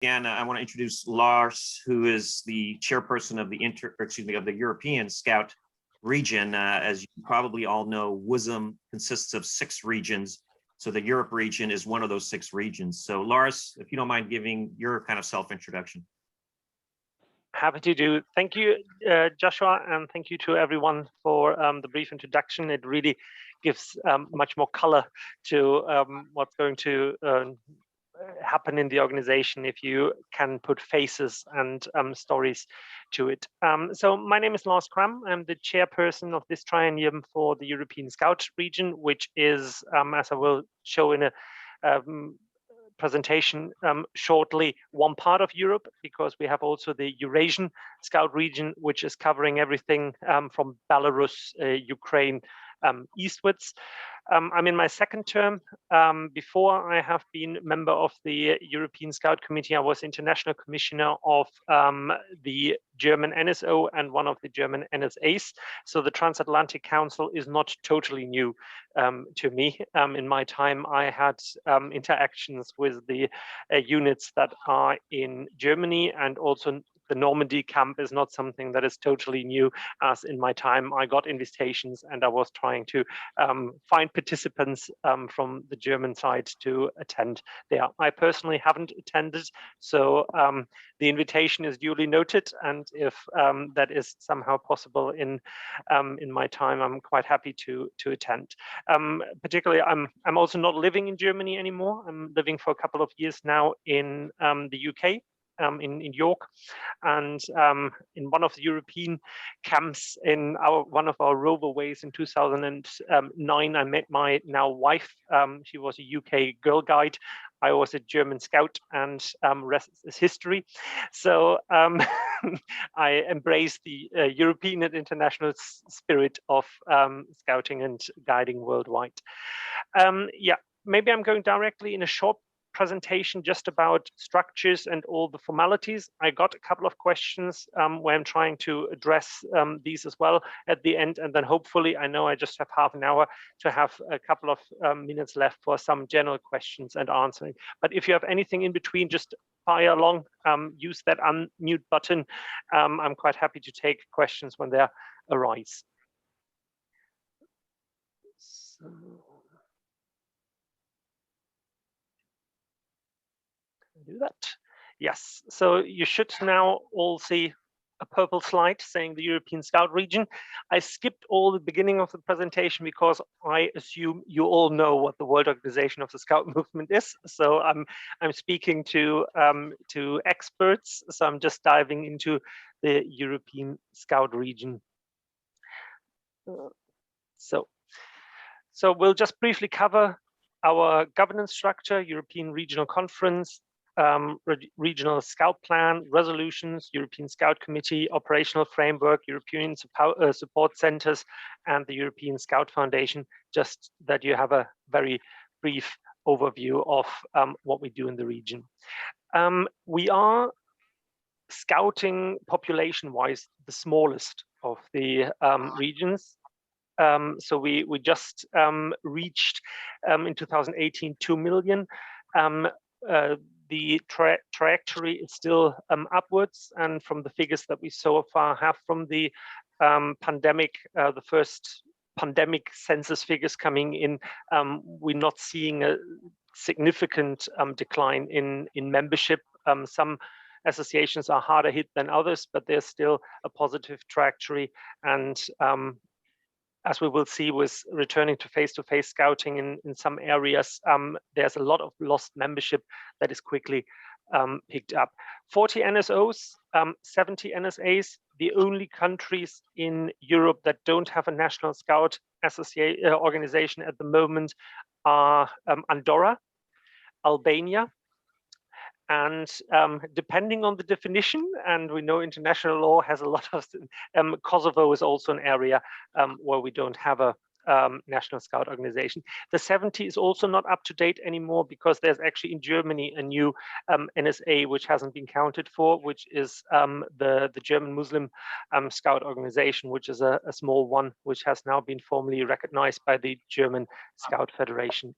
Again, I want to introduce Lars, who is the chairperson of the European Scout region. As you probably all know, WUSM consists of 6 regions. So the Europe region is one of those 6 regions. So Lars, if you don't mind giving your kind of self-introduction. Happy to do. Thank you, Joshua, and thank you to everyone for the brief introduction. It really gives much more color to what's going to happen in the organization if you can put faces and stories to it. So my name is Lars Kram. I'm the chairperson of this triennium for the European Scout region, which is, as I will show in a presentation shortly, one part of Europe, because we have also the Eurasian Scout region, which is covering everything from Belarus, Ukraine, eastwards. I'm in my 2nd term. Before I have been member of the European Scout Committee, I was international commissioner of the German NSO and one of the German NSAs. So the Transatlantic Council is not totally new to me. In my time, I had interactions with the units that are in Germany, and also the Normandy camp is not something that is totally new, as in my time I got invitations and I was trying to find participants from the German side to attend there. I personally haven't attended, so the invitation is duly noted, and if that is somehow possible in my time, I'm quite happy to attend. Particularly, I'm also not living in Germany anymore. I'm living for a couple of years now in the UK. In York, and in one of the European camps in one of our roverways in 2009, I met my now wife. She was a UK Girl Guide. I was a German Scout, and rest is history. So I embrace the European and international spirit of scouting and guiding worldwide. Yeah, maybe I'm going directly in a short presentation just about structures and all the formalities. I got a couple of questions where I'm trying to address these as well at the end, and then hopefully, I know I just have half an hour to have a couple of minutes left for some general questions and answering. But if you have anything in between, just fire along, use that unmute button. I'm quite happy to take questions when they arise. So, do that. Yes, so you should now all see a purple slide saying the European Scout region. I skipped all the beginning of the presentation because I assume you all know what the World Organization of the Scout Movement is. So I'm speaking to experts. So I'm just diving into the European Scout region. So we'll just briefly cover our governance structure: European Regional Conference, regional scout plan, resolutions, European Scout Committee, operational framework, European support centers, and the European Scout Foundation, just that you have a very brief overview of what we do in the region. We are scouting population-wise the smallest of the regions. So we just reached in 2018 2 million. The trajectory is still upwards, and from the figures that we so far have from the pandemic, the first pandemic census figures coming in, we're not seeing a significant decline in membership. Some associations are harder hit than others, but there's still a positive trajectory, and as we will see with returning to face-to-face scouting in some areas, there's a lot of lost membership that is quickly picked up. 40 NSOs, 70 NSAs. The only countries in Europe that don't have a national scout organization at the moment are Andorra, Albania, and depending on the definition, and we know international law has a lot of, Kosovo is also an area where we don't have a national scout organization. The 70 is also not up to date anymore, because there's actually in Germany a new NSA which hasn't been counted for, which is the German Muslim Scout organization, which is a small one, which has now been formally recognized by the German Scout Federation.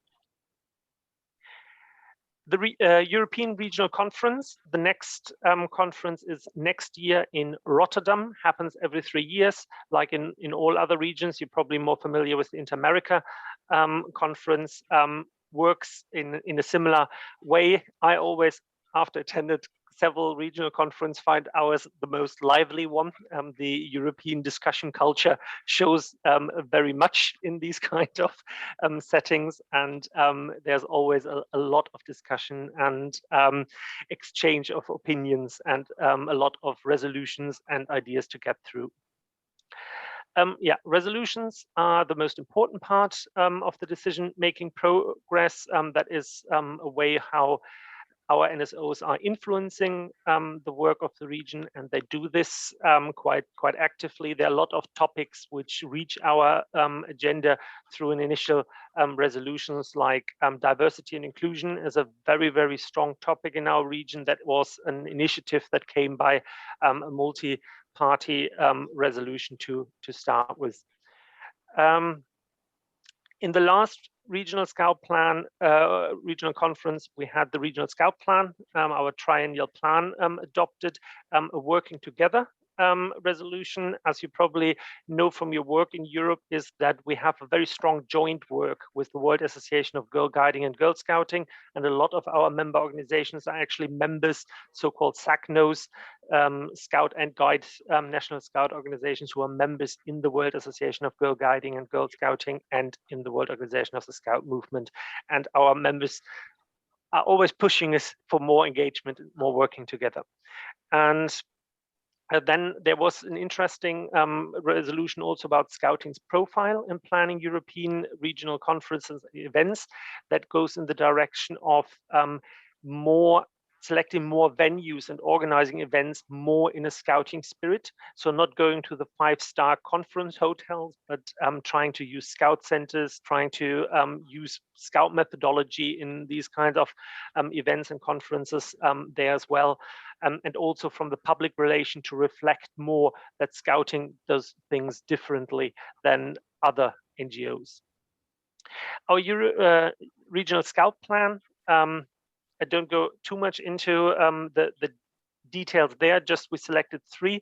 The European Regional Conference, the next conference is next year in Rotterdam, happens every 3 years, like in all other regions. You're probably more familiar with the Inter-America conference, works in a similar way. I always, after attended several regional conferences, find ours the most lively one. The European discussion culture shows very much in these kind of settings, and there's always a lot of discussion and exchange of opinions, and a lot of resolutions and ideas to get through. Yeah, resolutions are the most important part of the decision-making progress. That is a way how our NSOs are influencing the work of the region, and they do this quite actively. There are a lot of topics which reach our agenda through an initial resolutions, like diversity and inclusion is a very strong topic in our region. That was an initiative that came by a multi-party resolution to start with. In the last regional scout plan, regional conference, we had the regional scout plan, our triennial plan adopted, a working together resolution. As you probably know from your work in Europe, is that we have a very strong joint work with the World Association of Girl Guiding and Girl Scouting, and a lot of our member organizations are actually members, so-called SACNOs, Scout and Guide National Scout organizations, who are members in the World Association of Girl Guiding and Girl Scouting and in the World Organization of the Scout Movement. And our members are always pushing us for more engagement, more working together. And then there was an interesting resolution also about Scouting's profile in planning European regional conferences and events, that goes in the direction of selecting more venues and organizing events more in a Scouting spirit. So not going to the 5-star conference hotels, but trying to use Scout centers, trying to use Scout methodology in these kinds of events and conferences there as well. And also from the public relation to reflect more that Scouting does things differently than other NGOs. Our regional Scout plan, I don't go too much into the details there, just we selected 3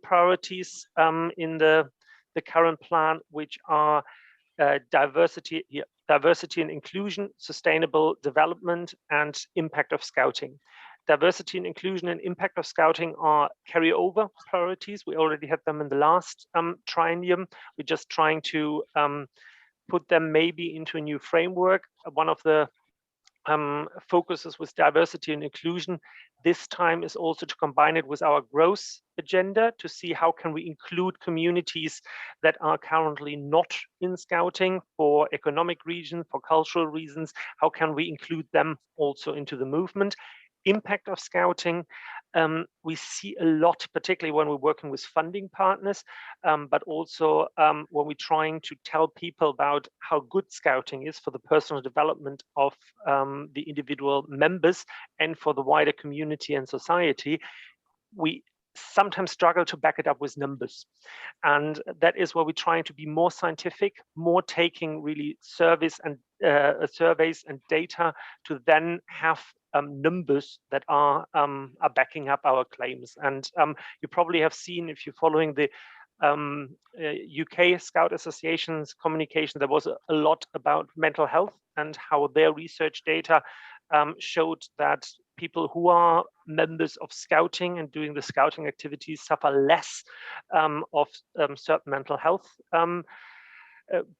priorities in the current plan, which are diversity and inclusion, sustainable development, and impact of Scouting. Diversity and inclusion and impact of Scouting are carryover priorities. We already had them in the last triennium. We're just trying to put them maybe into a new framework. One of the focuses with diversity and inclusion this time is also to combine it with our growth agenda, to see how can we include communities that are currently not in Scouting for economic reasons, for cultural reasons. How can we include them also into the movement? Impact of Scouting, we see a lot, particularly when we're working with funding partners, but also when we're trying to tell people about how good Scouting is for the personal development of the individual members and for the wider community and society. We sometimes struggle to back it up with numbers. And that is where we're trying to be more scientific, more taking really surveys and data to then have numbers that are backing up our claims. And you probably have seen, if you're following the UK Scout Association's communication, there was a lot about mental health and how their research data showed that people who are members of Scouting and doing the Scouting activities suffer less of certain mental health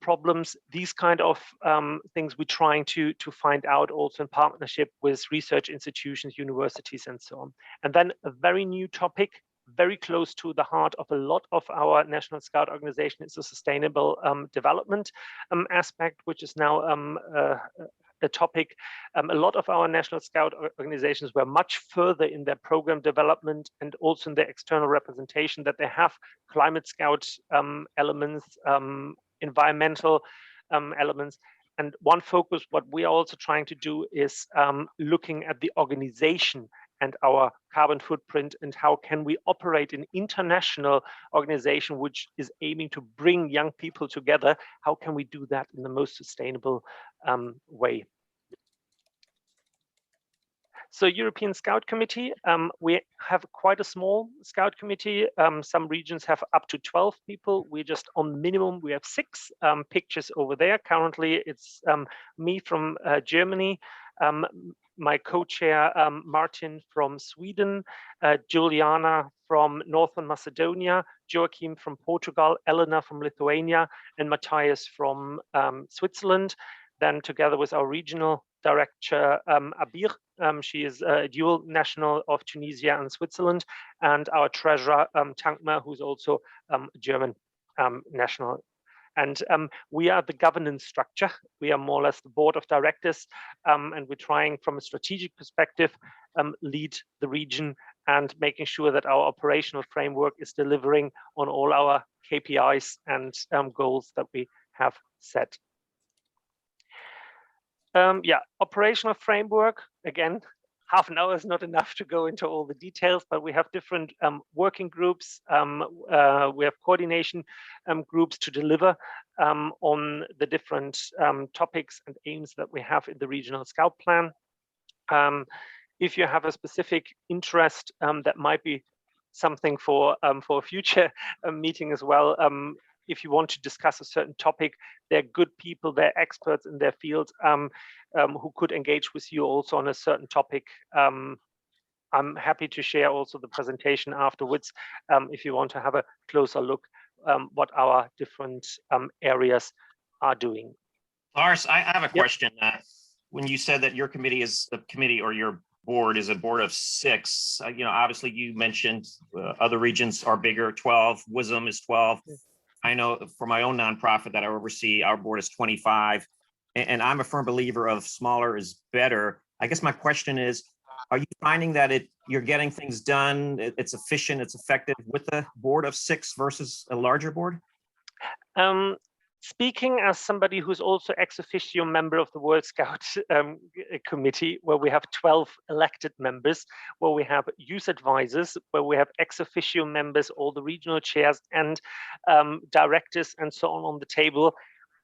problems. These kind of things we're trying to find out also in partnership with research institutions, universities, and so on. And then a very new topic, very close to the heart of a lot of our National Scout organization, is the sustainable development aspect, which is now a topic. A lot of our National Scout organizations were much further in their program development and also in their external representation, that they have climate scout elements, environmental elements. And one focus, what we are also trying to do, is looking at the organization and our carbon footprint, and how can we operate an international organization which is aiming to bring young people together. How can we do that in the most sustainable way? So European Scout Committee, we have quite a small Scout Committee. Some regions have up to 12 people. We're just on minimum, we have 6 pictures over there. Currently, it's me from Germany, my co-chair Martin from Sweden, Juliana from Northern Macedonia, Joachim from Portugal, Elena from Lithuania, and Matthias from Switzerland. Then together with our regional director, Abir, she is a dual national of Tunisia and Switzerland, and our treasurer, Tankma, who's also German national. And we are the governance structure. We are more or less the board of directors, and we're trying from a strategic perspective, lead the region and making sure that our operational framework is delivering on all our KPIs and goals that we have set. Operational framework, again, half an hour is not enough to go into all the details, but we have different working groups. We have coordination groups to deliver on the different topics and aims that we have in the regional scout plan. If you have a specific interest, that might be something for a future meeting as well. If you want to discuss a certain topic, they're good people, they're experts in their field who could engage with you also on a certain topic. I'm happy to share also the presentation afterwards if you want to have a closer look what our different areas are doing. Lars, I have a question. When you said that your committee is the committee, or your board is a board of 6, obviously you mentioned other regions are bigger, 12, WISM is 12. I know for my own nonprofit that I oversee, our board is 25, and I'm a firm believer of smaller is better. I guess my question is, are you finding that you're getting things done, it's efficient, it's effective with a board of 6 versus a larger board? Speaking as somebody who's also ex officio member of the World Scout Committee, where we have 12 elected members, where we have youth advisors, where we have ex officio members, all the regional chairs and directors and so on the table,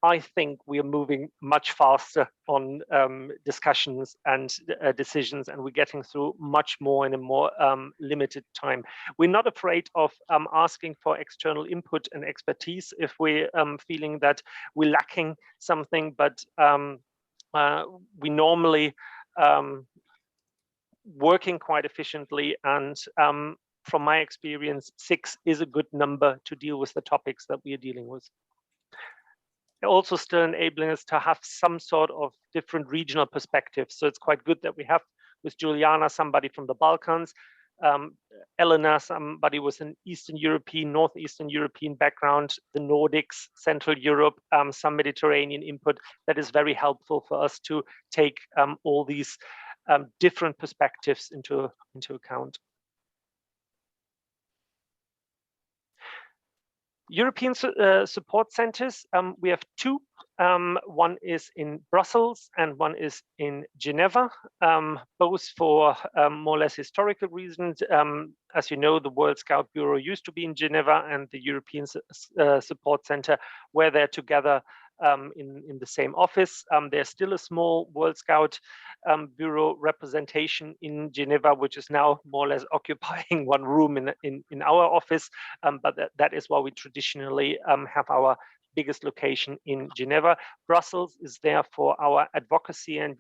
I think we are moving much faster on discussions and decisions, and we're getting through much more in a more limited time. We're not afraid of asking for external input and expertise if we're feeling that we're lacking something, but we normally working quite efficiently, and from my experience, 6 is a good number to deal with the topics that we are dealing with. Also still enabling us to have some sort of different regional perspectives. So it's quite good that we have with Juliana somebody from the Balkans, Elena somebody with an Eastern European, Northeastern European background, the Nordics, Central Europe, some Mediterranean input. That is very helpful for us to take all these different perspectives into account. European support centers, we have 2. One is in Brussels and one is in Geneva, both for more or less historical reasons. As you know, the World Scout Bureau used to be in Geneva, and the European Support Center were there together in the same office. There's still a small World Scout Bureau representation in Geneva, which is now more or less occupying one room in our office, but that is why we traditionally have our biggest location in Geneva. Brussels is there for our advocacy and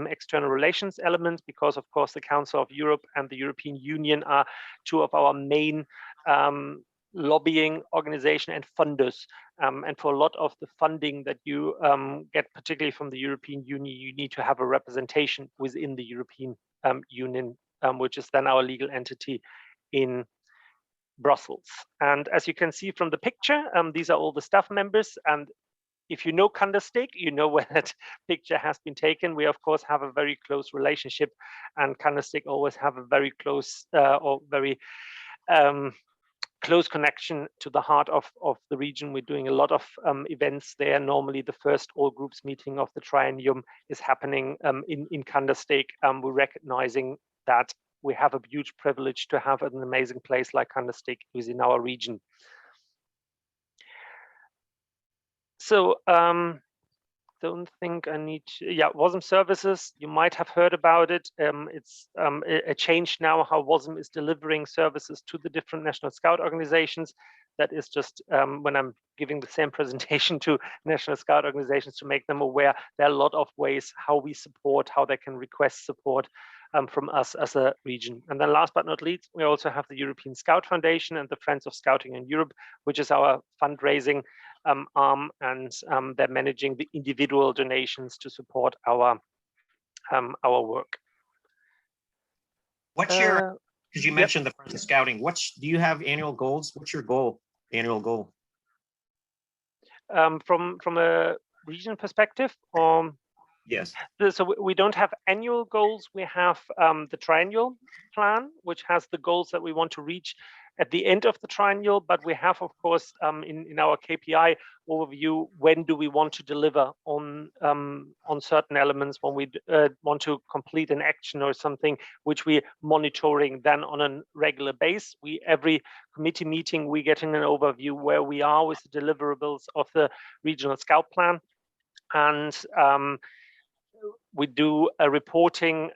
external relations elements, because of course the Council of Europe and the European Union are 2 of our main lobbying organization and funders. And for a lot of the funding that you get, particularly from the European Union, you need to have a representation within the European Union, which is then our legal entity in Brussels. And as you can see from the picture, these are all the staff members. And if you know Candlestick, you know where that picture has been taken. We of course have a very close relationship, and Candlestick always have a very close or very close connection to the heart of the region. We're doing a lot of events there. Normally the first all groups meeting of the triennium is happening in Candlestick. We're recognizing that we have a huge privilege to have an amazing place like Candlestick within our region. So don't think I need to, yeah, WASM services, you might have heard about it. It's a change now how WASM is delivering services to the different National Scout organizations. That is just when I'm giving the same presentation to National Scout organizations to make them aware there are a lot of ways how we support, how they can request support from us as a region. And then last but not least, we also have the European Scout Foundation and the Friends of Scouting in Europe, which is our fundraising arm, and they're managing the individual donations to support our work. What's your, because you yep. mentioned the Friends of Scouting, do you have annual goals? What's your annual goal? From a region perspective, yes. So we don't have annual goals. We have the triennial plan, which has the goals that we want to reach at the end of the triennial. But we have, of course, in our KPI overview, when do we want to deliver on certain elements, when we want to complete an action or something, which we're monitoring then on a regular base. Every committee meeting, we get in an overview where we are with the deliverables of the regional scout plan. And we do a reporting.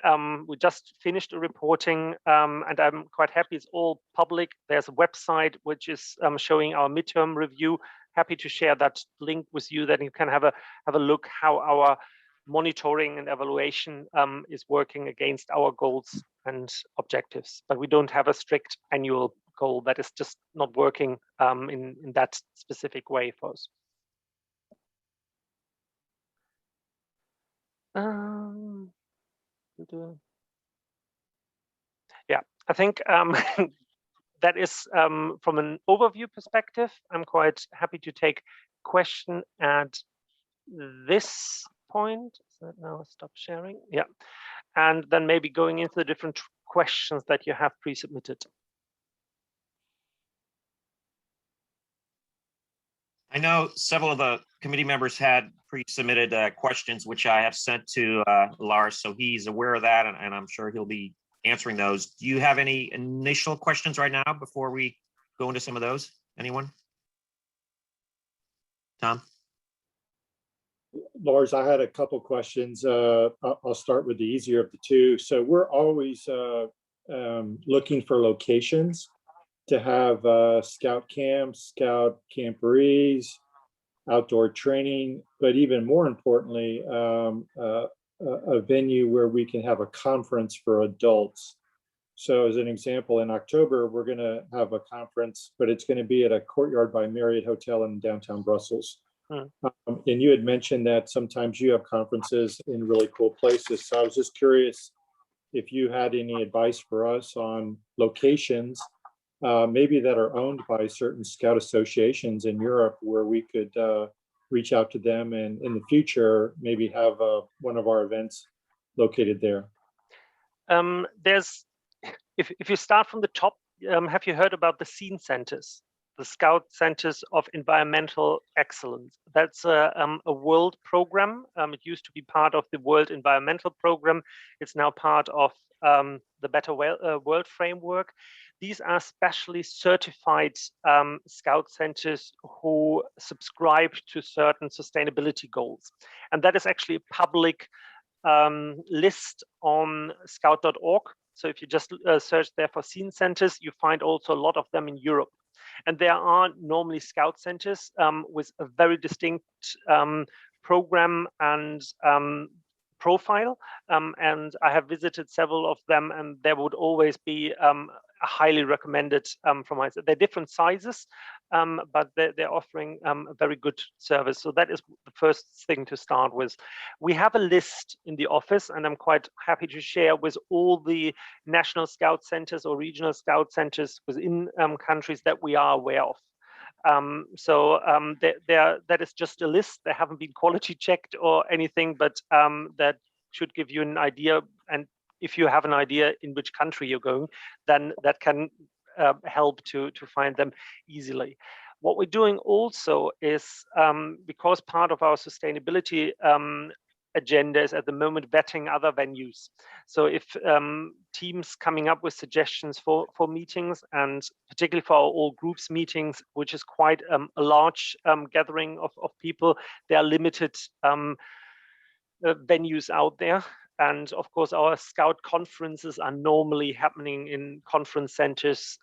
We just finished a reporting, and I'm quite happy. It's all public. There's a website which is showing our midterm review. Happy to share that link with you, that you can have a look how our monitoring and evaluation is working against our goals and objectives. But we don't have a strict annual goal. That is just not working in that specific way for us. Yeah, I think that is from an overview perspective. I'm quite happy to take question at this point. So now stop sharing. Yeah, and then maybe going into the different questions that you have pre-submitted. I know several of the committee members had pre-submitted questions, which I have sent to Lars, so he's aware of that, and I'm sure he'll be answering those. Do you have any initial questions right now before we go into some of those? Anyone? Tom? Lars, I had a couple questions. I'll start with the easier of the two. So we're always looking for locations to have scout camps, scout camporees, outdoor training, but even more importantly, a venue where we can have a conference for adults. So as an example, in October, we're going to have a conference, but it's going to be at a Courtyard by Marriott Hotel in downtown Brussels. And you had mentioned that sometimes you have conferences in really cool places. So I was just curious if you had any advice for us on locations, maybe that are owned by certain scout associations in Europe, where we could reach out to them and in the future maybe have one of our events located there. If you start from the top, have you heard about the scene centers, the Scout Centers of Environmental Excellence? That's a world program. It used to be part of the World Environmental Program. It's now part of the Better World Framework. These are specially certified Scout Centers who subscribe to certain sustainability goals. And that is actually a public list on scout.org. So if you just search there for scene centers, you find also a lot of them in Europe. And there are normally Scout Centers with a very distinct program and profile. And I have visited several of them, and there would always be highly recommended from my side. They're different sizes, but they're offering a very good service. So that is the first thing to start with. We have a list in the office, and I'm quite happy to share with all the national Scout Centers or regional Scout Centers within countries that we are aware of. That is just a list. They haven't been quality checked or anything, but that should give you an idea. And if you have an idea in which country you're going, then that can help to find them easily. What we're doing also is, because part of our sustainability agenda is at the moment vetting other venues. So if teams coming up with suggestions for meetings, and particularly for our all groups meetings, which is quite a large gathering of people, there are limited venues out there. And of course, our Scout conferences are normally happening in conference centers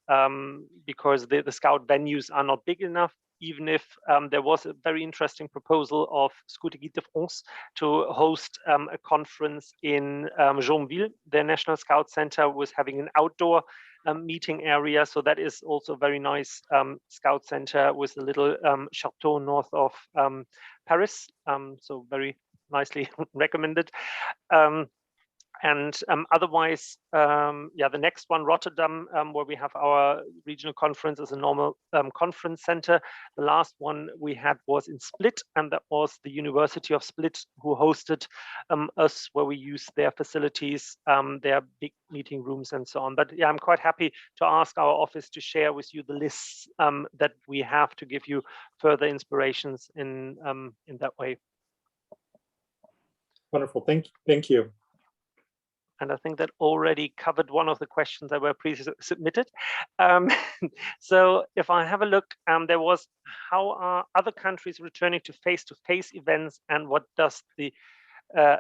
because the Scout venues are not big enough. Even if there was a very interesting proposal of Scouts Guide de France to host a conference in Jonville. The National Scout Center was having an outdoor meeting area. So that is also a very nice Scout Center with a little chateau north of Paris. So very nicely recommended. And otherwise, yeah, the next one, Rotterdam, where we have our regional conference as a normal conference center. The last one we had was in Split, and that was the University of Split who hosted us, where we used their facilities, their big meeting rooms and so on. But yeah, I'm quite happy to ask our office to share with you the lists that we have to give you further inspirations in that way. Wonderful, thank you. And I think that already covered one of the questions that were pre-submitted. So if I have a look, there was, how are other countries returning to face-to-face events, and what does the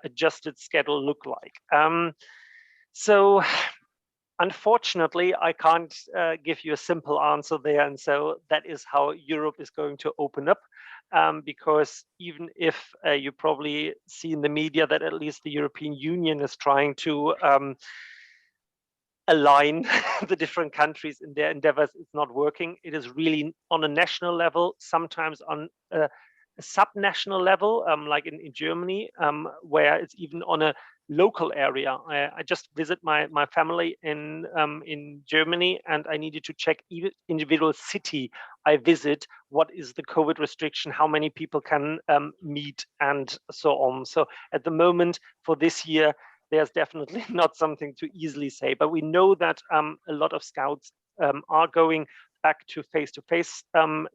adjusted schedule look like? So unfortunately, I can't give you a simple answer there. And so that is how Europe is going to open up. Because even if you probably see in the media that at least the European Union is trying to align the different countries in their endeavors, it's not working. It is really on a national level, sometimes on a sub-national level, like in Germany, where it's even on a local area. I just visit my family in Germany, and I needed to check each individual city I visit, what is the COVID restriction, how many people can meet, and so on. So at the moment for this year, there's definitely not something to easily say, but we know that a lot of Scouts are going back to face-to-face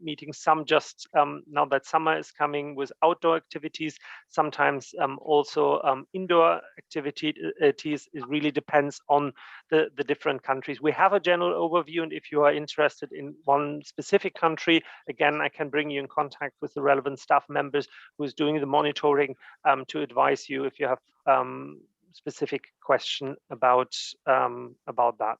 meetings. Some just now that summer is coming with outdoor activities, sometimes also indoor activities. It really depends on the different countries. We have a general overview, and if you are interested in one specific country, again, I can bring you in contact with the relevant staff members who is doing the monitoring to advise you if you have specific question about that.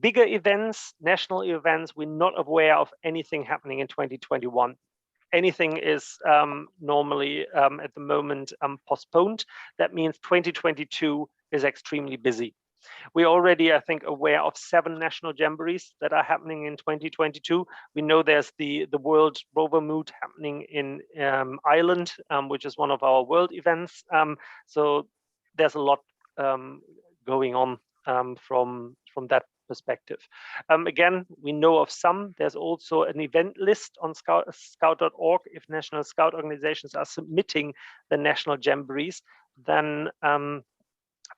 Bigger events, national events, we're not aware of anything happening in 2021. Anything is normally at the moment postponed. That means 2022 is extremely busy. We're already, I think, aware of 7 national jamborees that are happening in 2022. We know there's the World Rover Moot happening in Ireland, which is one of our world events. So there's a lot going on from that perspective. Again, we know of some. There's also an event list on scout.org. If national Scout organizations are submitting the national jamborees, then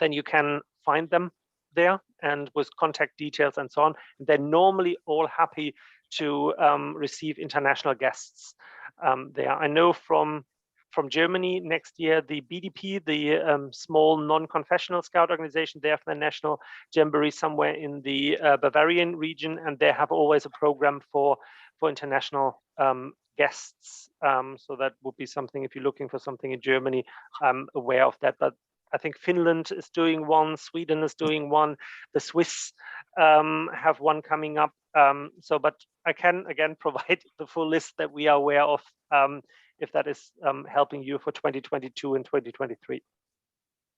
you can find them there, and with contact details and so on. They're normally all happy to receive international guests there. I know from Germany next year, the BDP, the small non-confessional Scout organization, they have the national jamboree somewhere in the Bavarian region, and they have always a program for international guests. So that would be something, if you're looking for something in Germany, I'm aware of that. But I think Finland is doing one, Sweden is doing one, the Swiss have one coming up. So, but I can again provide the full list that we are aware of, if that is helping you for 2022 and 2023.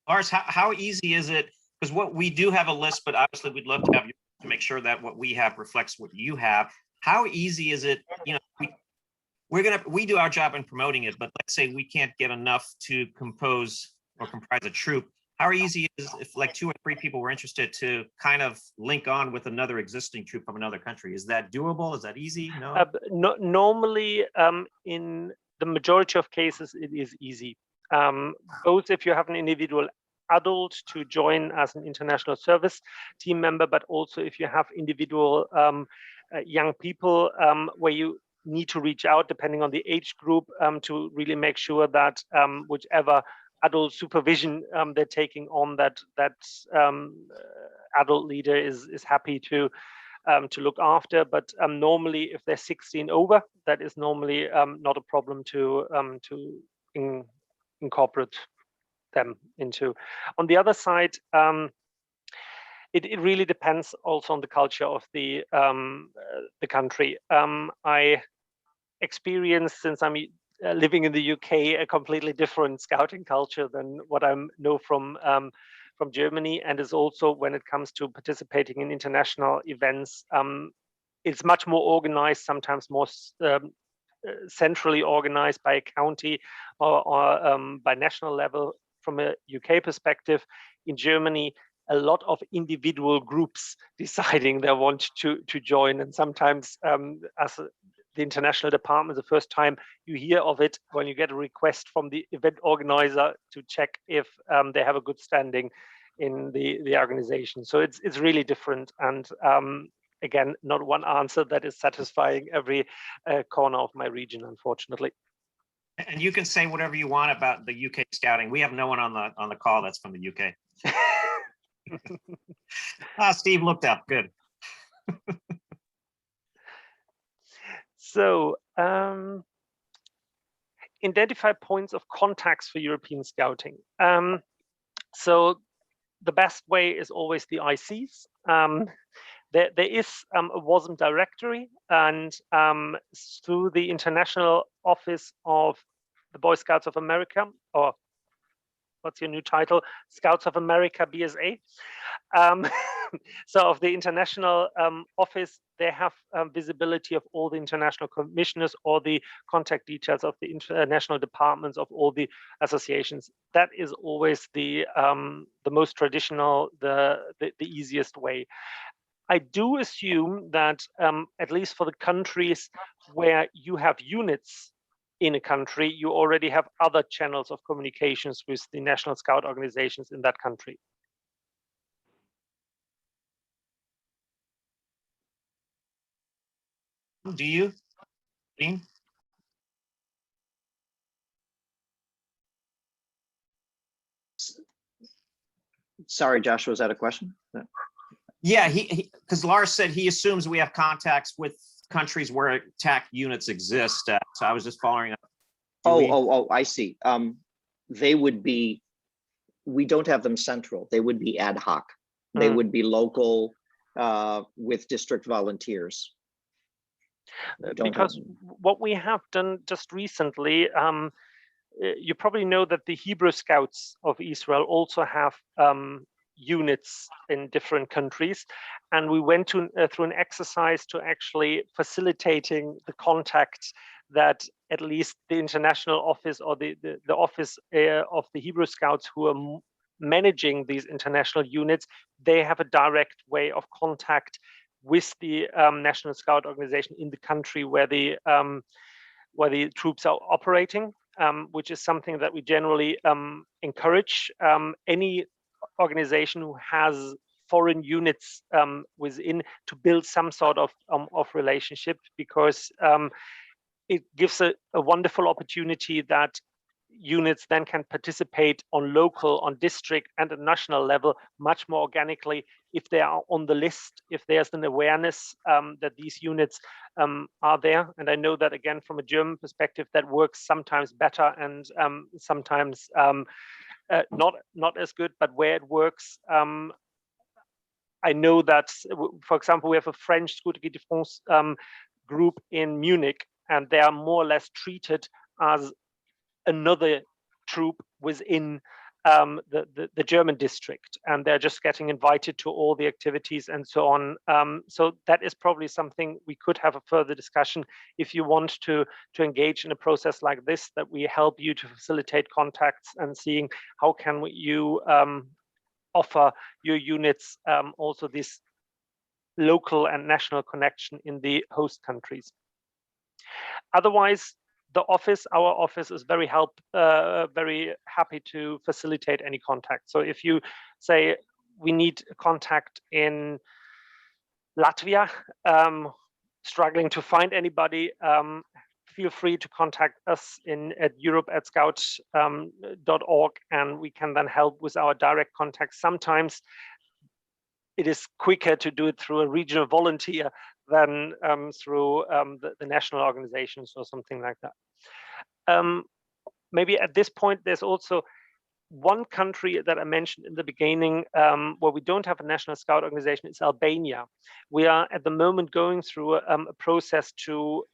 Lars, how easy is it? Because what we do have a list, but obviously we'd love to have you to make sure that what we have reflects what you have. How easy is it? You know, we do our job in promoting it, but let's say we can't get enough to compose or comprise a troop. How easy is it if like 2 or 3 people were interested to kind of link on with another existing troop from another country? Is that doable? Is that easy? No? Normally, in the majority of cases, it is easy. Both if you have an individual adult to join as an international service team member, but also if you have individual young people where you need to reach out depending on the age group to really make sure that whichever adult supervision they're taking on, that adult leader is happy to look after. But normally, if they're 16 over, that is normally not a problem to incorporate them into. On the other side, it really depends also on the culture of the country. I experienced, since I'm living in the UK, a completely different scouting culture than what I know from Germany, and is also, when it comes to participating in international events, it's much more organized, sometimes more centrally organized by a county or by national level. From a UK perspective, in Germany, a lot of individual groups deciding they want to join, and sometimes as the international department, the first time you hear of it when you get a request from the event organizer to check if they have a good standing in the organization. So it's really different, and again, not one answer that is satisfying every corner of my region, unfortunately. And you can say whatever you want about the UK scouting. We have no one on the call that's from the UK. Steve looked up. Good. So identify points of contacts for European scouting. So the best way is always the ICs. There is a WASM directory, and through the International Office of the Boy Scouts of America, or what's your new title? Scouts of America, BSA. So of the international office, they have visibility of all the international commissioners or the contact details of the international departments of all the associations. That is always the most traditional, the easiest way. I do assume that at least for the countries where you have units in a country, you already have other channels of communications with the national scout organizations in that country. Do you, Dean? Sorry, Joshua, was that a question? Yeah, because Lars said he assumes we have contacts with countries where TAC units exist. So I was just following up. Oh, I see. They would be, we don't have them central. They would be ad hoc. They would be local with district volunteers. Because what we have done just recently, you probably know that the Hebrew Scouts of Israel also have units in different countries, and we went through an exercise to actually facilitating the contact that at least the international office or the office of the Hebrew Scouts who are managing these international units, they have a direct way of contact with the National Scout organization in the country where the troops are operating, which is something that we generally encourage any organization who has foreign units within to build some sort of relationship, because it gives a wonderful opportunity that units then can participate on local, on district and a national level much more organically if they are on the list, if there's an awareness that these units are there. And I know that, again, from a German perspective, that works sometimes better and sometimes not as good, but where it works, I know that, for example, we have a French Scouting de France group in Munich, and they are more or less treated as another troop within the German district, and they're just getting invited to all the activities and so on. So that is probably something we could have a further discussion if you want to engage in a process like this, that we help you to facilitate contacts and seeing how can you offer your units also this local and national connection in the host countries. Otherwise, our office is very happy to facilitate any contact. So if you say we need a contact in Latvia, struggling to find anybody, feel free to contact us at europe@scout.org, and we can then help with our direct contact. Sometimes it is quicker to do it through a regional volunteer than through the national organizations or something like that. Maybe at this point, there's also one country that I mentioned in the beginning where we don't have a national scout organization. It's Albania. We are at the moment going through a process to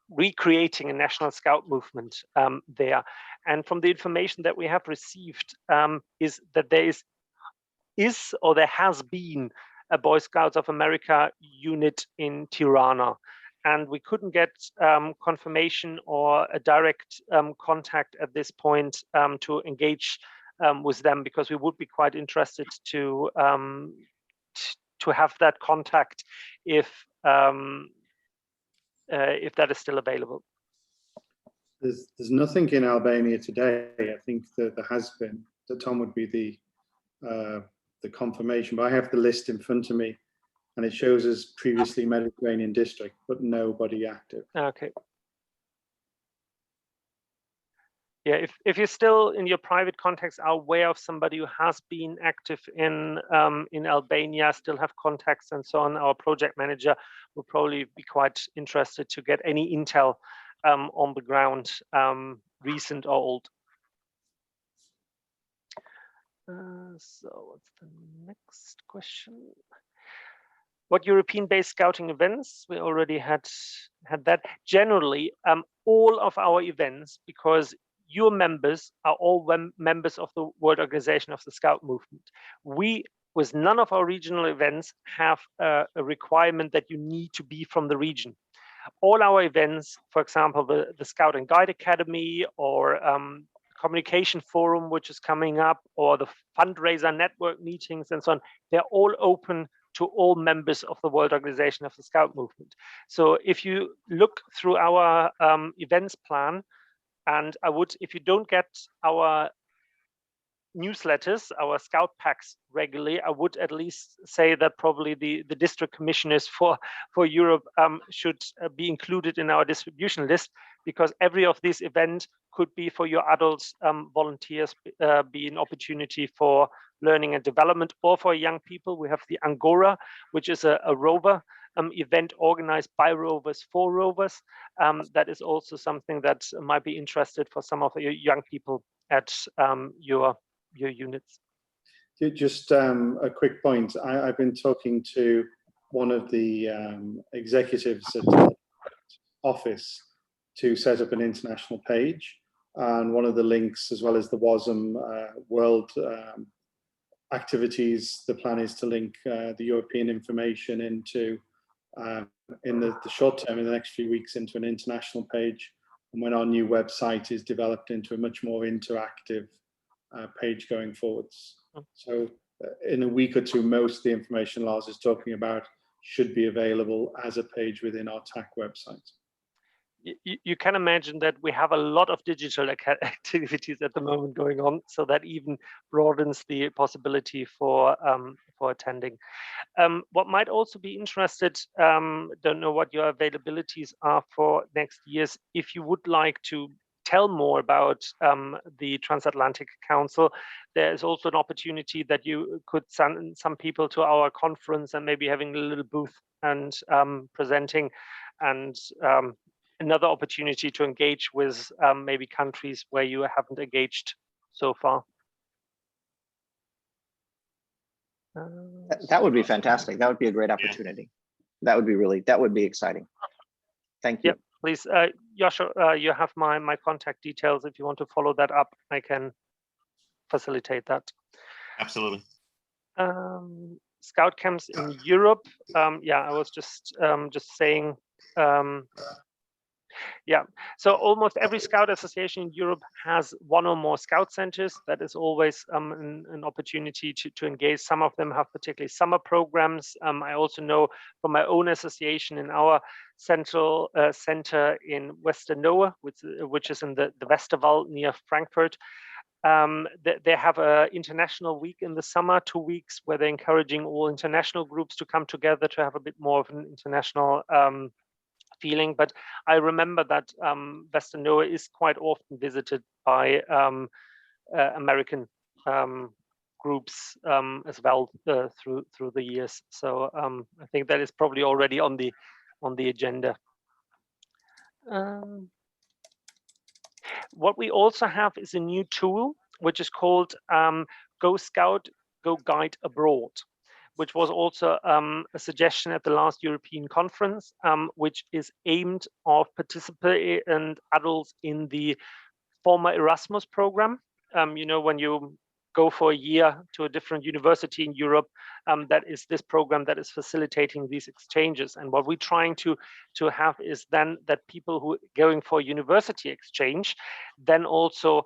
recreating a national scout movement there. And from the information that we have received is that there there has been a Boy Scouts of America unit in Tirana. And we couldn't get confirmation or a direct contact at this point to engage with them, because we would be quite interested to have that contact if that is still available. There's nothing in Albania today. I think that there has been. That Tom would be the confirmation, but I have the list in front of me, and it shows us previously Mediterranean district, but nobody active. Okay. Yeah, if you're still in your private context are aware of somebody who has been active in Albania, still have contacts and so on, our project manager will probably be quite interested to get any intel on the ground, recent or old. So what's the next question? What European-based scouting events? We already had that. Generally, all of our events, because your members are all members of the World Organization of the Scout Movement. We, with none of our regional events, have a requirement that you need to be from the region. All our events, for example, the Scout and Guide Academy, or Communication Forum, which is coming up, or the fundraiser network meetings and so on, they're all open to all members of the World Organization of the Scout Movement. So if you look through our events plan, and I would, if you don't get our newsletters, our scout packs regularly, I would at least say that probably the district commissioners for Europe should be included in our distribution list, because every of these events could be for your adults, volunteers, be an opportunity for learning and development, or for young people. We have the Angora, which is a rover event organized by rovers for rovers. That is also something that might be interested for some of your young people at your units. Just a quick point. I've been talking to one of the executives at the office to set up an international page, and one of the links, as well as the WASM world activities, the plan is to link the European information into in the short term, in the next few weeks, into an international page, and when our new website is developed into a much more interactive page going forwards. So in a week or two, most of the information Lars is talking about should be available as a page within our TAC website. You can imagine that we have a lot of digital activities at the moment going on, so that even broadens the possibility for attending. What might also be interested, don't know what your availabilities are for next year's. If you would like to tell more about the Transatlantic Council, there is also an opportunity that you could send some people to our conference and maybe having a little booth and presenting, and another opportunity to engage with maybe countries where you haven't engaged so far. That would be fantastic. That would be a great opportunity. That would be exciting. Thank you. Yep, please, Joshua, you have my contact details. If you want to follow that up, I can facilitate that. Absolutely. Scout camps in Europe. Yeah, I was just saying. Yeah, so almost every Scout association in Europe has one or more Scout centers. That is always an opportunity to engage. Some of them have particularly summer programs. I also know from my own association in our central center in Westernohe, which is in the Westerwald near Frankfurt. They have an international week in the summer, 2 weeks, where they're encouraging all international groups to come together to have a bit more of an international feeling. But I remember that Western Norway is quite often visited by American groups as well through the years. So I think that is probably already on the agenda. What we also have is a new tool which is called Go Scout, Go Guide Abroad, which was also a suggestion at the last European conference, which is aimed of participant adults in the former Erasmus program. You know, when you go for a year to a different university in Europe, that is this program that is facilitating these exchanges. And what we're trying to have is then that people who are going for a university exchange, then also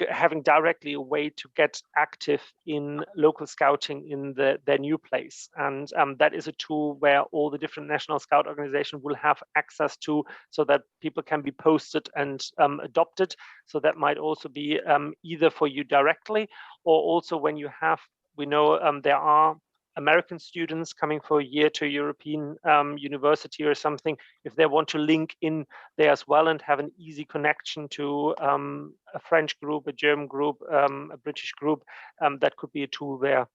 having directly a way to get active in local scouting in their new place. And that is a tool where all the different national scout organizations will have access to, so that people can be posted and adopted. So that might also be either for you directly, or also when you have, we know there are American students coming for a year to a European university or something, if they want to link in there as well and have an easy connection to a French group, a German group, a British group, that could be a tool there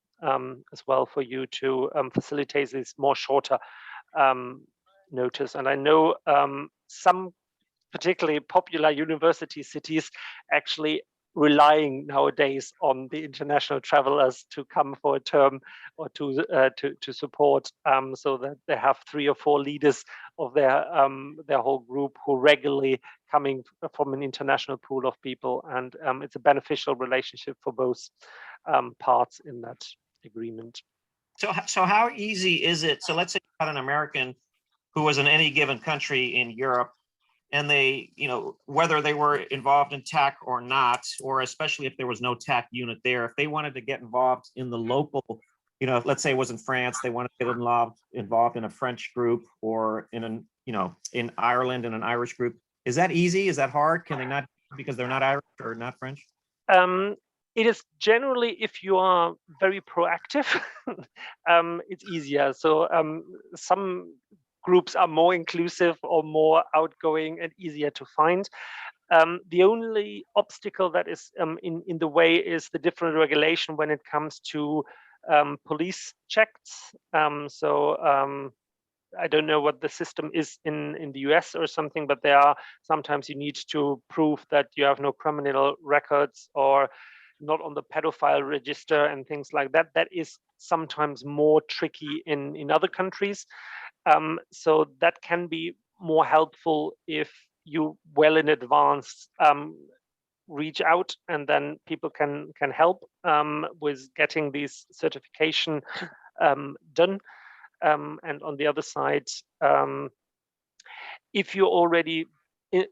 as well for you to facilitate this more shorter notice. And I know some particularly popular university cities actually relying nowadays on the international travelers to come for a term or to support, so that they have 3 or 4 leaders of their whole group who regularly coming from an international pool of people, and it's a beneficial relationship for both parts in that agreement. So how easy is it? So let's say you got an American who was in any given country in Europe, and they, you know, whether they were involved in TAC or not, or especially if there was no TAC unit there, if they wanted to get involved in the local, you know, let's say it was in France, they wanted to get involved in a French group, or in Ireland in an Irish group. Is that easy? Is that hard? Can they not, because they're not Irish or not French? It is generally, if you are very proactive, it's easier. So some groups are more inclusive or more outgoing and easier to find. The only obstacle that is in the way is the different regulation when it comes to police checks. I don't know what the system is in the US or something, but there are sometimes you need to prove that you have no criminal records or not on the pedophile register and things like that. That is sometimes more tricky in other countries. So that can be more helpful if you well in advance reach out, and then people can help with getting these certification done. And on the other side, if you're already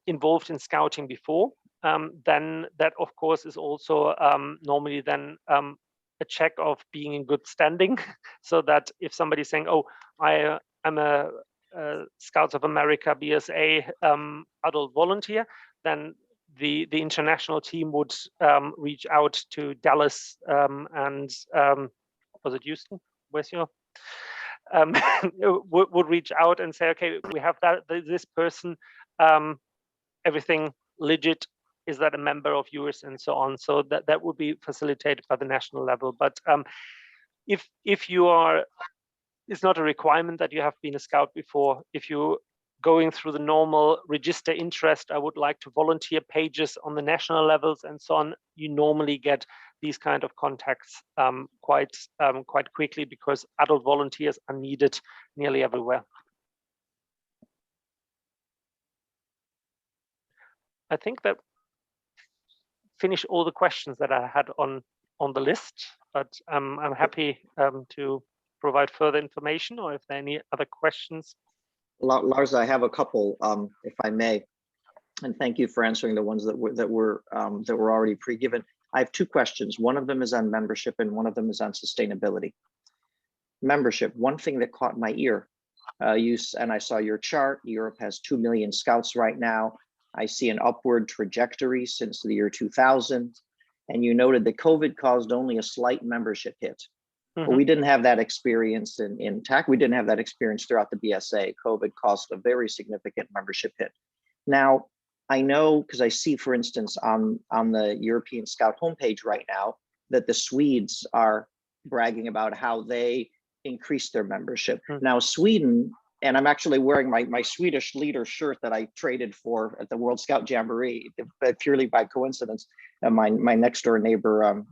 involved in scouting before, then that of course is also normally then a check of being in good standing, so that if somebody's saying, oh, I'm a Scouts of America BSA adult volunteer, then the international team would reach out to Dallas and was it Houston? Where's your would reach out and say, okay, we have this person, everything legit. Is that a member of yours, and so on? So that would be facilitated by the national level. But if you are, it's not a requirement that you have been a scout before. If you're going through the normal register interest, I would like to volunteer pages on the national levels and so on, you normally get these kind of contacts quite quickly, because adult volunteers are needed nearly everywhere. I think that finish all the questions that I had on the list, but I'm happy to provide further information, or if there are any other questions. Lars, I have a couple, if I may, and thank you for answering the ones that were already pre-given. I have 2 questions. One of them is on membership, and one of them is on sustainability. Membership. One thing that caught my ear, and I saw your chart. Europe has 2 million scouts right now. I see an upward trajectory since the year 2000, and you noted that COVID caused only a slight membership hit. But we didn't have that experience in TAC. We didn't have that experience throughout the BSA. COVID caused a very significant membership hit. Now, I know, because I see, for instance, on the European Scout homepage right now, that the Swedes are bragging about how they increased their membership. Now, Sweden, and I'm actually wearing my Swedish leader shirt that I traded for at the World Scout Jamboree, purely by coincidence, my next door neighbor,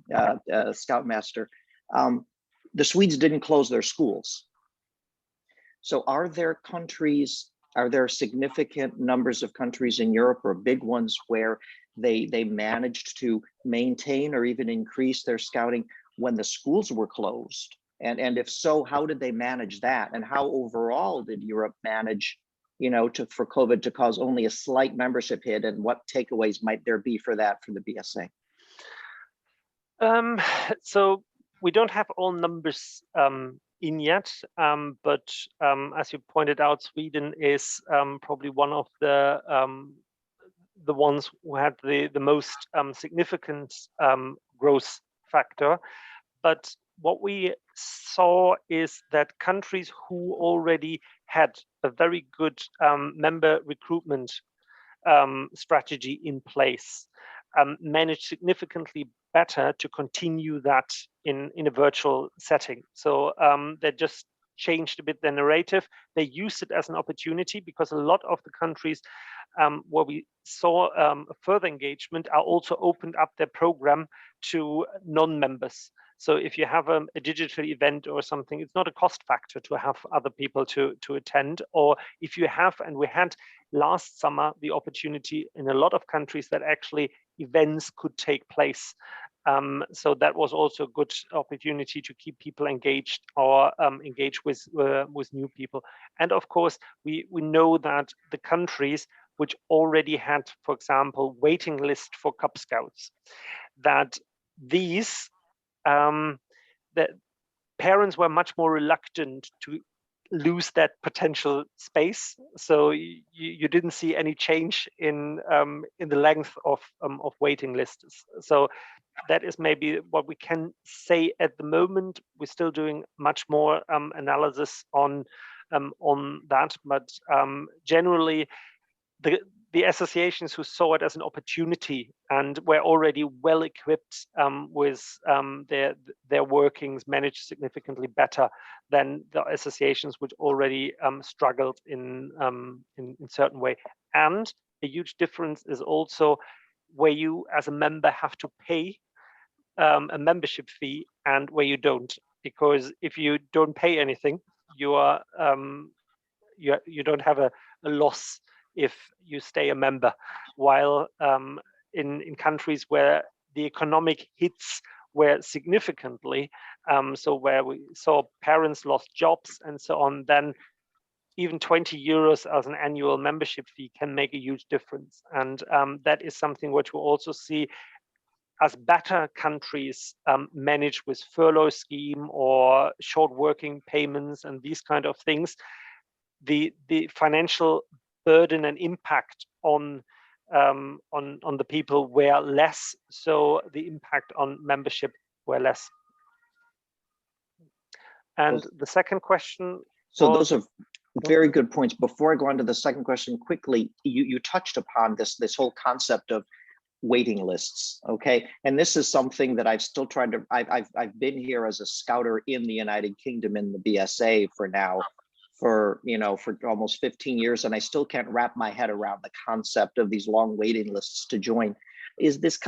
Scoutmaster. The Swedes didn't close their schools. So are there significant numbers of countries in Europe, or big ones, where they managed to maintain or even increase their scouting when the schools were closed? And if so, how did they manage that? And how overall did Europe manage, for COVID to cause only a slight membership hit? And what takeaways might there be for that for the BSA? So we don't have all numbers in yet, but as you pointed out, Sweden is probably one of the ones who had the most significant growth factor. But what we saw is that countries who already had a very good member recruitment strategy in place managed significantly better to continue that in a virtual setting. So they just changed a bit the narrative. They used it as an opportunity, because a lot of the countries where we saw a further engagement are also opened up their program to non-members. So if you have a digital event or something, it's not a cost factor to have other people to attend. Or if you have, and we had last summer the opportunity in a lot of countries that actually events could take place. So that was also a good opportunity to keep people engaged, or engage with new people. And of course, we know that the countries which already had, for example, waiting list for Cub Scouts, that these that parents were much more reluctant to lose that potential space. So you didn't see any change in the length of waiting lists. So that is maybe what we can say at the moment. We're still doing much more analysis on that, but generally the associations who saw it as an opportunity and were already well equipped with their workings managed significantly better than the associations which already struggled in certain way. And a huge difference is also where you as a member have to pay a membership fee and where you don't, because if you don't pay anything, you are you don't have a loss if you stay a member, while in countries where the economic hits were significantly, so where we saw parents lost jobs and so on, then even 20 euros as an annual membership fee can make a huge difference. And that is something which we also see as better countries manage with furlough scheme or short working payments and these kind of things. The financial burden and impact on the people were less, so the impact on membership were less. And the second question. So those are very good points. Before I go on to the second question, quickly, you touched upon this whole concept of waiting lists. Okay, and this is something that I've still tried to. I've been here as a scouter in the United Kingdom in the BSA for almost 15 years, and I still can't wrap my head around the concept of these long waiting lists to join. Is this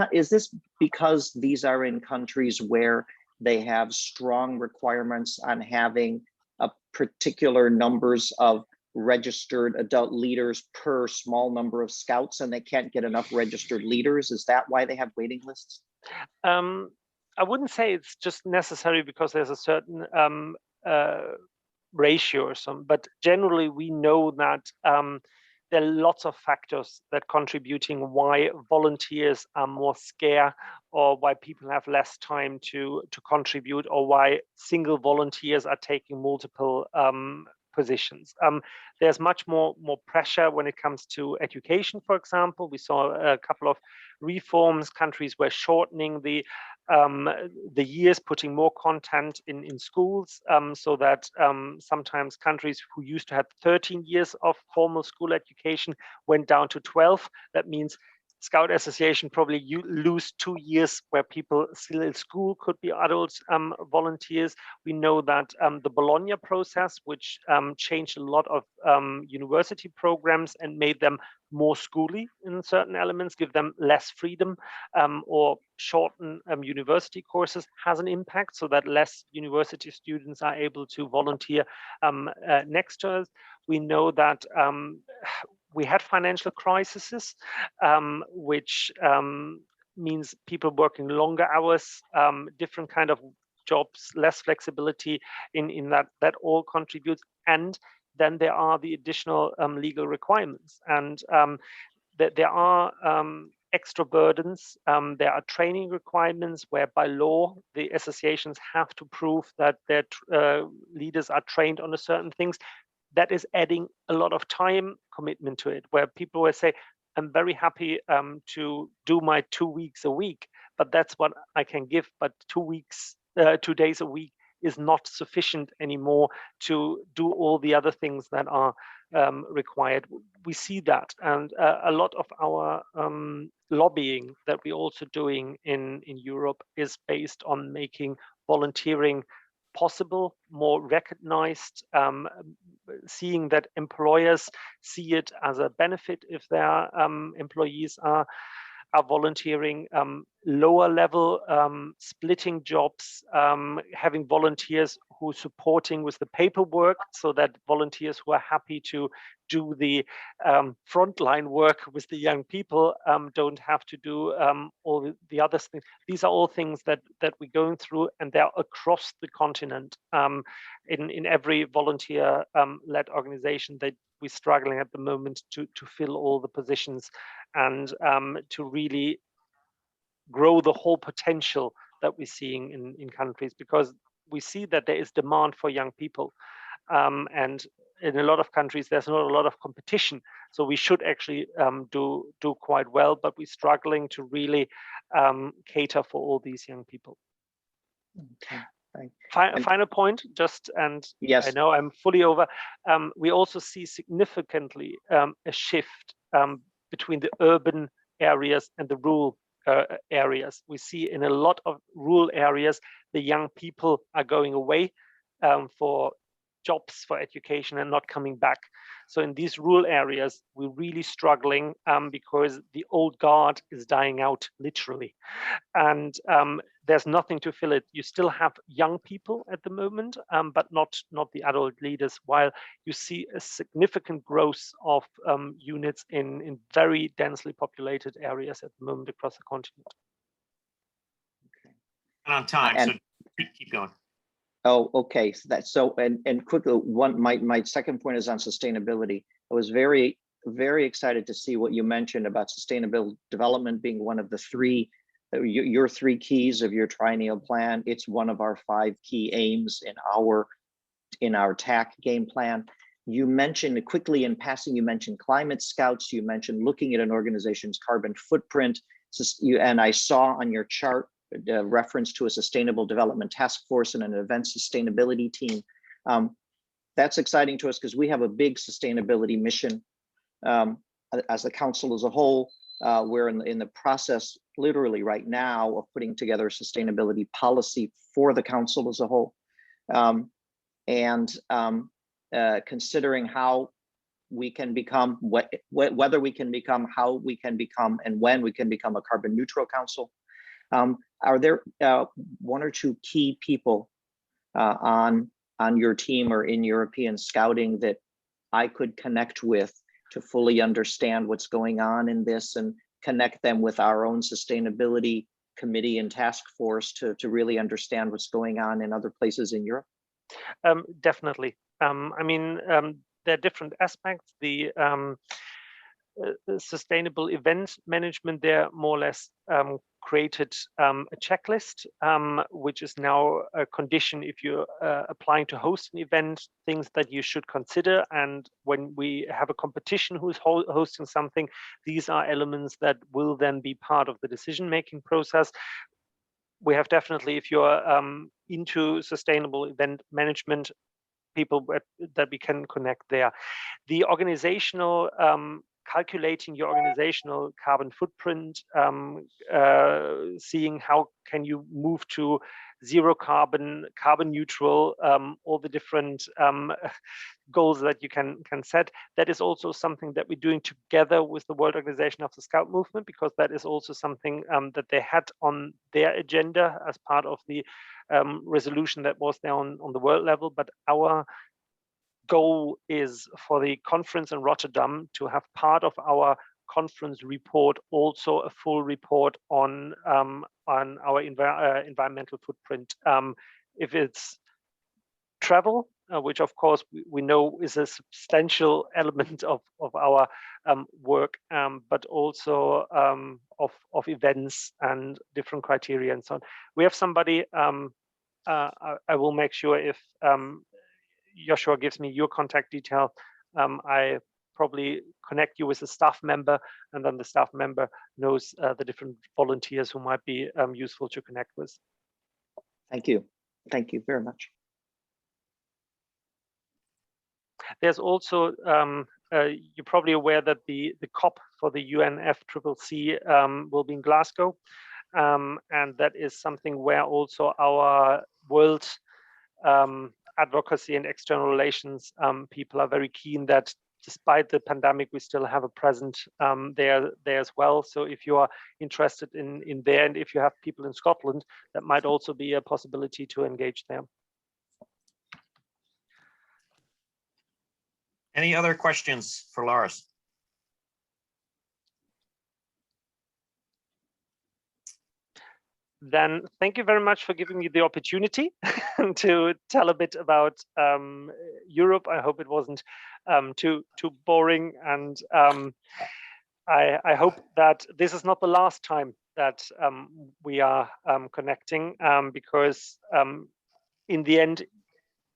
because these are in countries where they have strong requirements on having a particular numbers of registered adult leaders per small number of scouts, and they can't get enough registered leaders? Is that why they have waiting lists? I wouldn't say it's just necessary because there's a certain ratio or some, but generally we know that there are lots of factors that contributing why volunteers are more scarce, or why people have less time to contribute, or why single volunteers are taking multiple positions. There's much more pressure when it comes to education, for example. We saw a couple of reforms. Countries were shortening the years, putting more content in schools, so that sometimes countries who used to have 13 years of formal school education went down to 12. That means Scout Association probably you lose 2 years where people still in school could be adult volunteers. We know that the Bologna process, which changed a lot of university programs and made them more schooly in certain elements, give them less freedom, or shorten university courses, has an impact, so that less university students are able to volunteer next to us. We know that we had financial crises, which means people working longer hours, different kind of jobs, less flexibility in that all contributes. And then there are the additional legal requirements, and that there are extra burdens. There are training requirements where by law the associations have to prove that their leaders are trained on a certain things. That is adding a lot of time commitment to it, where people will say, I'm very happy to do my 2 weeks a week, but that's what I can give. But 2 days a week is not sufficient anymore to do all the other things that are required. We see that, and a lot of our lobbying that we're also doing in Europe is based on making volunteering possible, more recognized, seeing that employers see it as a benefit if their employees are volunteering, lower level, splitting jobs, having volunteers who are supporting with the paperwork, so that volunteers who are happy to do the frontline work with the young people don't have to do all the other things. These are all things that we're going through, and they're across the continent. In every volunteer led organization that we're struggling at the moment to fill all the positions and to really grow the whole potential that we're seeing in countries, because we see that there is demand for young people, and in a lot of countries there's not a lot of competition, so we should actually do quite well, but we're struggling to really cater for all these young people. Okay. Final point, just, and yes, I know I'm fully over. We also see significantly a shift between the urban areas and the rural areas. We see in a lot of rural areas, the young people are going away for jobs, for education, and not coming back. So in these rural areas, we're really struggling because the old guard is dying out, literally. And there's nothing to fill it. You still have young people at the moment, but not the adult leaders, while you see a significant growth of units in very densely populated areas at the moment across the continent. okay. And on time, so keep going. Oh, okay. So that's so, and quickly, my second point is on sustainability. I was very excited to see what you mentioned about sustainable development being one of the three, your 3 keys of your triennial plan. It's one of our 5 key aims in our TAC game plan. You mentioned quickly in passing, you mentioned climate scouts, you mentioned looking at an organization's carbon footprint, and I saw on your chart reference to a sustainable development task force and an event sustainability team. That's exciting to us because we have a big sustainability mission as the council as a whole. We're in the process literally right now of putting together a sustainability policy for the council as a whole, and considering how we can become, whether we can become, how we can become, and when we can become a carbon neutral council. Are there 1 or 2 key people on your team or in European Scouting that I could connect with to fully understand what's going on in this, and connect them with our own sustainability committee and task force to really understand what's going on in other places in Europe? Definitely. I mean, there are different aspects. sustainable event management, they're more or less created a checklist, which is now a condition if you're applying to host an event, things that you should consider. And when we have a competition who's hosting something, these are elements that will then be part of the decision-making process. We have definitely, if you're into sustainable event management, people that we can connect there. The organizational, calculating your organizational carbon footprint, seeing how can you move to zero carbon, carbon neutral, all the different goals that you can set. That is also something that we're doing together with the World Organization of the Scout Movement, because that is also something that they had on their agenda as part of the resolution that was there on the world level. But our goal is for the conference in Rotterdam to have part of our conference report also a full report on our environmental footprint. If it's travel, which of course we know is a substantial element of our work, but also of events and different criteria and so on. We have somebody, I will make sure if Joshua gives me your contact detail, I probably connect you with a staff member, and then the staff member knows the different volunteers who might be useful to connect with. Thank you. Thank you very much. There's also, you're probably aware that the COP for the UNFCCC will be in Glasgow. And that is something where also our world advocacy and external relations people are very keen that despite the pandemic, we still have a present there as well. So if you are interested in there, and if you have people in Scotland, that might also be a possibility to engage there. Any other questions for Lars? Then thank you very much for giving me the opportunity to tell a bit about Europe. I hope it wasn't too boring, and I hope that this is not the last time that we are connecting, because in the end,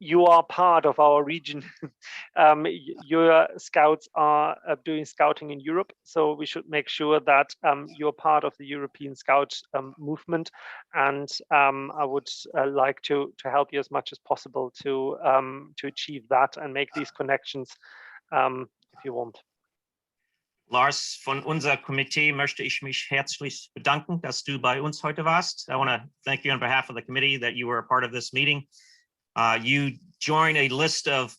you are part of our region. Your scouts are doing scouting in Europe, so we should make sure that you're part of the European Scout movement. And I would like to help you as much as possible to achieve that and make these connections if you want. Lars, von unser Komitee möchte ich mich herzlich bedanken, dass du bei uns heute warst. I want to thank you on behalf of the committee that you were a part of this meeting. You join a list of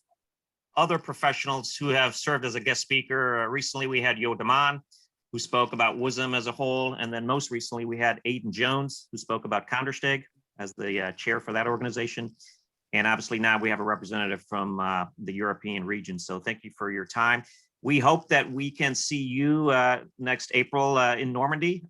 other professionals who have served as a guest speaker. Recently, we had Jo de Man, who spoke about WUSM as a whole. And then most recently, we had Aidan Jones, who spoke about Countersteg as the chair for that organization. And obviously now we have a representative from the European region. So thank you for your time. We hope that we can see you next April in Normandy,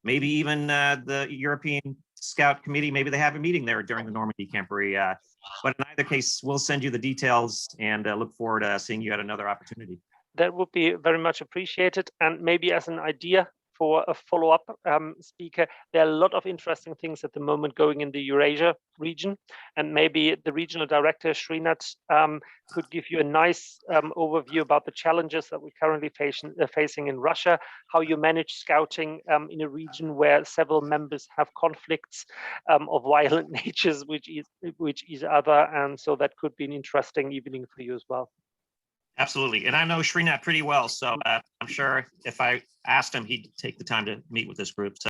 maybe even the European Scout Committee, maybe they have a meeting there during the Normandy Camporee. But in either case, we'll send you the details and look forward to seeing you at another opportunity. That would be very much appreciated. And maybe as an idea for a follow-up speaker, there are a lot of interesting things at the moment going in the Eurasia region. And maybe the regional director, Srinath, could give you a nice overview about the challenges that we're currently facing in Russia, how you manage scouting in a region where several members have conflicts of violent natures with each other. And so that could be an interesting evening for you as well. Absolutely. And I know Srinath pretty well, so I'm sure if I asked him, he'd take the time to meet with this group. So